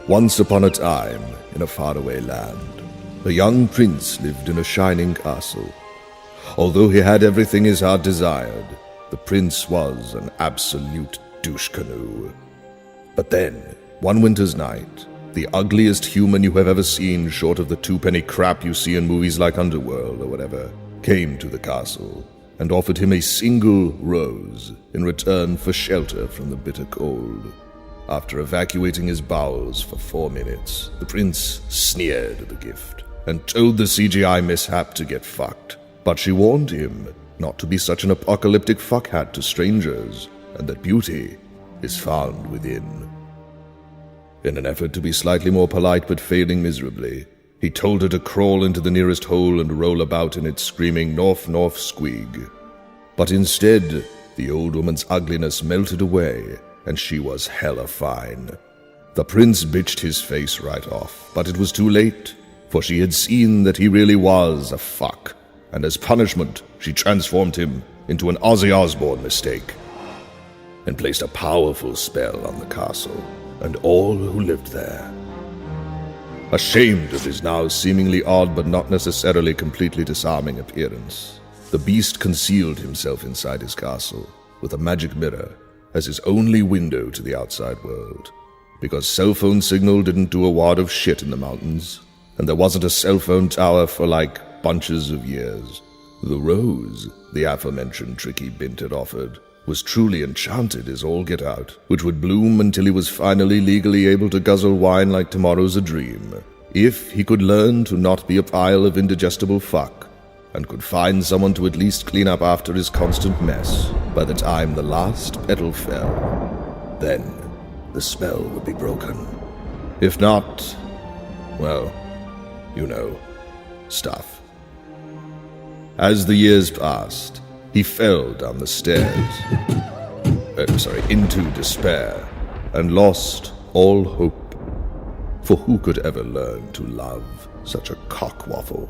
Once upon a time, in a faraway land, a young prince lived in a shining castle. Although he had everything his heart desired, the prince was an absolute douche-canoe. But then, one winter's night, the ugliest human you have ever seen short of the two-penny crap you see in movies like Underworld or whatever, came to the castle and offered him a single rose in return for shelter from the bitter cold. After evacuating his bowels for 4 minutes, the prince sneered at the gift and told the CGI mishap to get fucked. But she warned him not to be such an apocalyptic fuckhat to strangers, and that beauty is found within. In an effort to be slightly more polite but failing miserably, he told her to crawl into the nearest hole and roll about in it screaming "North, North, squeeg." But instead, the old woman's ugliness melted away, and she was hella fine. The prince bitched his face right off, but it was too late, for she had seen that he really was a fuck, and as punishment, she transformed him into an Ozzy Osbourne mistake, and placed a powerful spell on the castle and all who lived there. Ashamed of his now seemingly odd but not necessarily completely disarming appearance, the beast concealed himself inside his castle with a magic mirror as his only window to the outside world, because cell phone signal didn't do a wad of shit in the mountains, and there wasn't a cell phone tower for like bunches of years. The rose the aforementioned tricky bint had offered was truly enchanted as all get out, which would bloom until he was finally legally able to guzzle wine like tomorrow's a dream, if he could learn to not be a pile of indigestible fuck, and could find someone to at least clean up after his constant mess by the time the last petal fell. Then the spell would be broken. If not, well, you know, stuff. As the years passed, he fell down the stairs, into despair, and lost all hope. For who could ever learn to love such a cockwaffle?